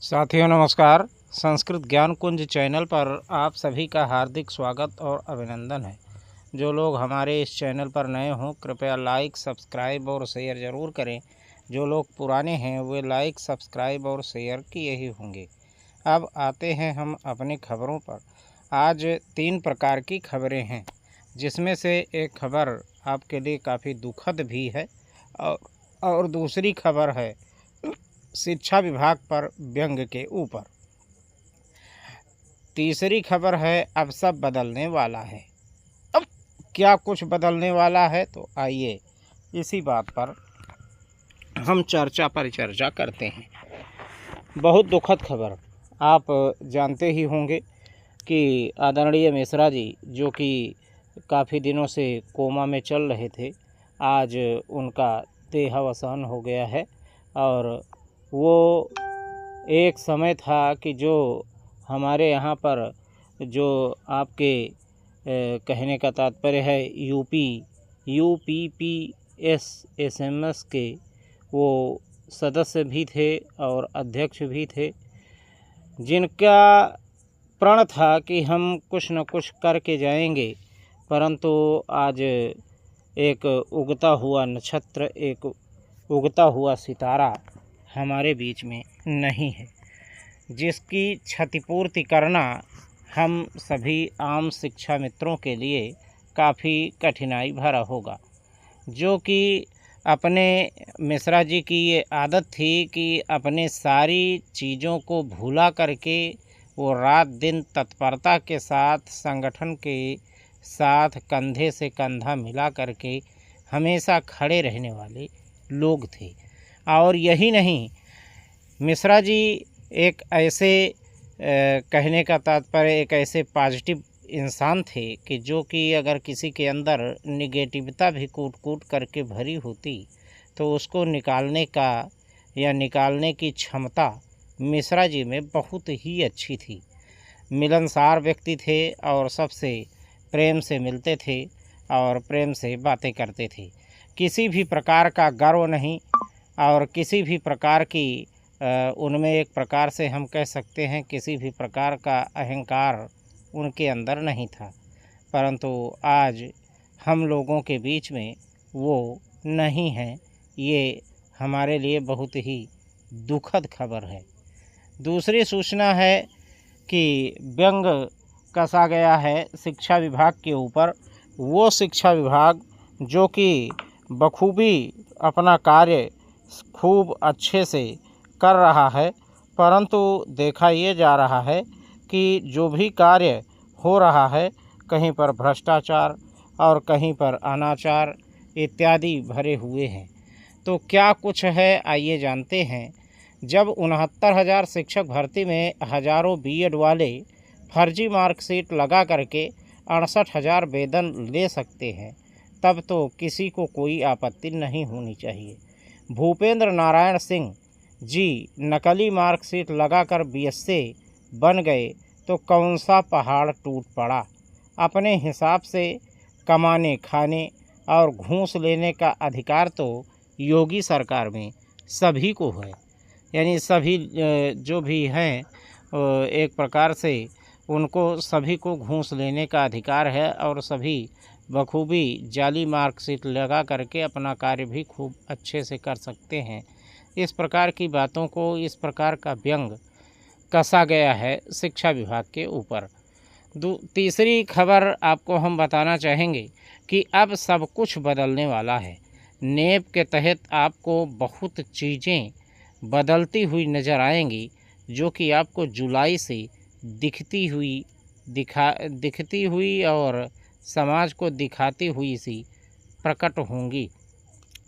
साथियों नमस्कार। संस्कृत ज्ञान कुंज चैनल पर आप सभी का हार्दिक स्वागत और अभिनंदन है। जो लोग हमारे इस चैनल पर नए हों कृपया लाइक सब्सक्राइब और शेयर ज़रूर करें। जो लोग पुराने हैं वे लाइक सब्सक्राइब और शेयर किए ही होंगे। अब आते हैं हम अपनी खबरों पर। आज 3 प्रकार की खबरें हैं, जिसमें से एक खबर आपके लिए काफ़ी दुखद भी है और दूसरी खबर है शिक्षा विभाग पर व्यंग के ऊपर। तीसरी खबर है अब सब बदलने वाला है। अब क्या कुछ बदलने वाला है, तो आइए इसी बात पर हम चर्चा करते हैं। बहुत दुखद खबर। आप जानते ही होंगे कि आदरणीय मिश्रा जी, जो कि काफ़ी दिनों से कोमा में चल रहे थे, आज उनका देहावसान हो गया है। और वो एक समय था कि जो हमारे यहाँ पर जो आपके कहने का तात्पर्य है UPPSSMS के वो सदस्य भी थे और अध्यक्ष भी थे, जिनका प्रण था कि हम कुछ न कुछ करके जाएंगे। परंतु आज एक उगता हुआ नक्षत्र, एक उगता हुआ सितारा हमारे बीच में नहीं है, जिसकी क्षतिपूर्ति करना हम सभी आम शिक्षा मित्रों के लिए काफ़ी कठिनाई भरा होगा। जो कि अपने मिश्रा जी की ये आदत थी कि अपने सारी चीज़ों को भूला करके वो रात दिन तत्परता के साथ संगठन के साथ कंधे से कंधा मिला करके हमेशा खड़े रहने वाले लोग थे। और यही नहीं, मिश्रा जी एक ऐसे कहने का तात्पर्य एक ऐसे पॉजिटिव इंसान थे कि जो कि अगर किसी के अंदर निगेटिविटी भी कूट कूट करके भरी होती तो उसको निकालने का या निकालने की क्षमता मिश्रा जी में बहुत ही अच्छी थी। मिलनसार व्यक्ति थे और सबसे प्रेम से मिलते थे और प्रेम से बातें करते थे। किसी भी प्रकार का गर्व नहीं और किसी भी प्रकार की उनमें एक प्रकार से हम कह सकते हैं किसी भी प्रकार का अहंकार उनके अंदर नहीं था। परंतु आज हम लोगों के बीच में वो नहीं हैं। ये हमारे लिए बहुत ही दुखद खबर है। दूसरी सूचना है कि व्यंग कसा गया है शिक्षा विभाग के ऊपर। वो शिक्षा विभाग जो कि बखूबी अपना कार्य खूब अच्छे से कर रहा है, परंतु देखा ये जा रहा है कि जो भी कार्य हो रहा है कहीं पर भ्रष्टाचार और कहीं पर अनाचार इत्यादि भरे हुए हैं। तो क्या कुछ है आइए जानते हैं। जब 69,000 शिक्षक भर्ती में हज़ारों बीएड वाले फर्जी मार्कशीट लगा करके 68,000 वेतन ले सकते हैं, तब तो किसी को कोई आपत्ति नहीं होनी चाहिए। भूपेंद्र नारायण सिंह जी नकली मार्कशीट लगाकर बीएससी बन गए तो कौन सा पहाड़ टूट पड़ा। अपने हिसाब से कमाने खाने और घूस लेने का अधिकार तो योगी सरकार में सभी को है। यानी सभी जो भी हैं एक प्रकार से उनको सभी को घूस लेने का अधिकार है और सभी बखूबी जाली मार्कशीट लगा करके अपना कार्य भी खूब अच्छे से कर सकते हैं। इस प्रकार की बातों को, इस प्रकार का व्यंग कसा गया है शिक्षा विभाग के ऊपर। तीसरी खबर आपको हम बताना चाहेंगे कि अब सब कुछ बदलने वाला है। नेप के तहत आपको बहुत चीज़ें बदलती हुई नज़र आएंगी, जो कि आपको जुलाई से दिखती हुई और समाज को दिखाती हुई सी प्रकट होंगी।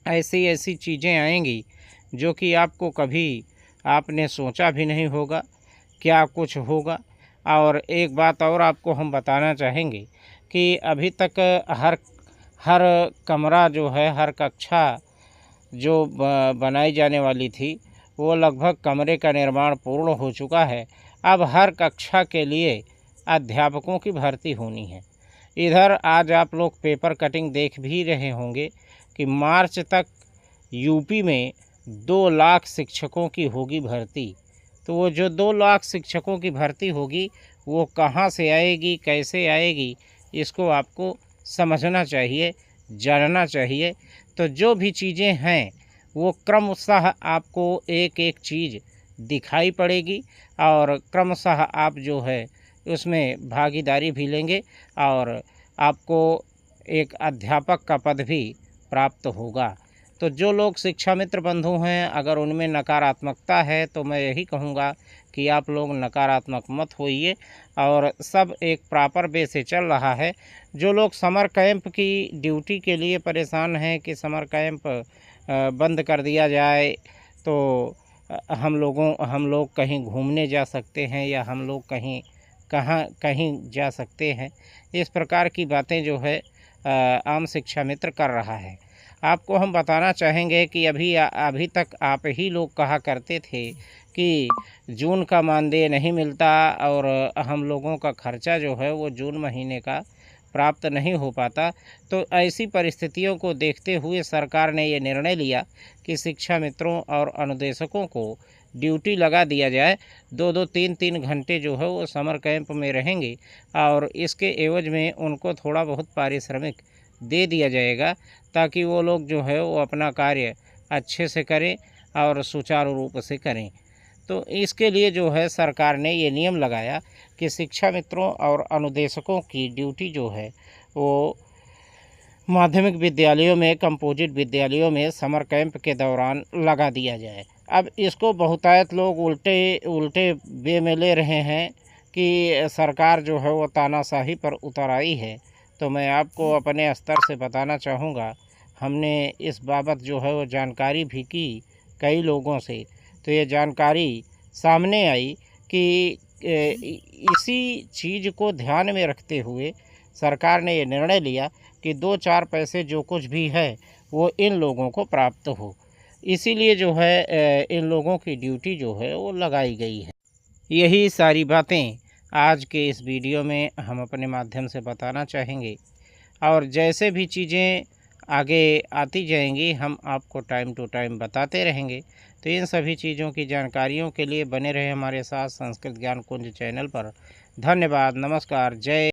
ऐसी ऐसी चीज़ें आएंगी जो कि आपको कभी आपने सोचा भी नहीं होगा क्या कुछ होगा। और एक बात और आपको हम बताना चाहेंगे कि अभी तक हर कमरा जो है, हर कक्षा जो बनाई जाने वाली थी वो लगभग कमरे का निर्माण पूर्ण हो चुका है। अब हर कक्षा के लिए अध्यापकों की भर्ती होनी है। इधर आज आप लोग पेपर कटिंग देख भी रहे होंगे कि मार्च तक यूपी में 2 लाख शिक्षकों की होगी भर्ती। तो वो जो 2 लाख शिक्षकों की भर्ती होगी वो कहाँ से आएगी, कैसे आएगी, इसको आपको समझना चाहिए, जानना चाहिए। तो जो भी चीज़ें हैं वो क्रमशः आपको एक एक चीज़ दिखाई पड़ेगी और क्रमशः आप जो है उसमें भागीदारी भी लेंगे और आपको एक अध्यापक का पद भी प्राप्त होगा। तो जो लोग शिक्षा मित्र बंधु हैं, अगर उनमें नकारात्मकता है तो मैं यही कहूँगा कि आप लोग नकारात्मक मत होइए और सब एक प्रॉपर वे से चल रहा है। जो लोग समर कैंप की ड्यूटी के लिए परेशान हैं कि समर कैंप बंद कर दिया जाए तो हम लोग कहीं घूमने जा सकते हैं या हम लोग कहीं जा सकते हैं, इस प्रकार की बातें जो है आम शिक्षा मित्र कर रहा है। आपको हम बताना चाहेंगे कि अभी तक आप ही लोग कहा करते थे कि जून का मानदेय नहीं मिलता और हम लोगों का खर्चा जो है वो जून महीने का प्राप्त नहीं हो पाता। तो ऐसी परिस्थितियों को देखते हुए सरकार ने ये निर्णय लिया कि शिक्षा मित्रों और अनुदेशकों को ड्यूटी लगा दिया जाए। 2-2, 3-3 घंटे जो है वो समर कैंप में रहेंगे और इसके एवज में उनको थोड़ा बहुत पारिश्रमिक दे दिया जाएगा ताकि वो लोग जो है वो अपना कार्य अच्छे से करें और सुचारू रूप से करें। तो इसके लिए जो है सरकार ने ये नियम लगाया कि शिक्षा मित्रों और अनुदेशकों की ड्यूटी जो है वो माध्यमिक विद्यालयों में, कंपोजिट विद्यालयों में समर कैंप के दौरान लगा दिया जाए। अब इसको बहुतायत लोग उल्टे वे में ले रहे हैं कि सरकार जो है वो तानाशाही पर उतर आई है। तो मैं आपको अपने स्तर से बताना चाहूँगा, हमने इस बाबत जो है वो जानकारी भी की कई लोगों से, तो ये जानकारी सामने आई कि इसी चीज़ को ध्यान में रखते हुए सरकार ने ये निर्णय लिया कि 2-4 पैसे जो कुछ भी है वो इन लोगों को प्राप्त हो। इसीलिए जो है इन लोगों की ड्यूटी जो है वो लगाई गई है। यही सारी बातें आज के इस वीडियो में हम अपने माध्यम से बताना चाहेंगे और जैसे भी चीज़ें आगे आती जाएंगी हम आपको टाइम टू टाइम बताते रहेंगे। तो इन सभी चीज़ों की जानकारियों के लिए बने रहे हमारे साथ संस्कृत ज्ञान कुंज चैनल पर। धन्यवाद, नमस्कार, जय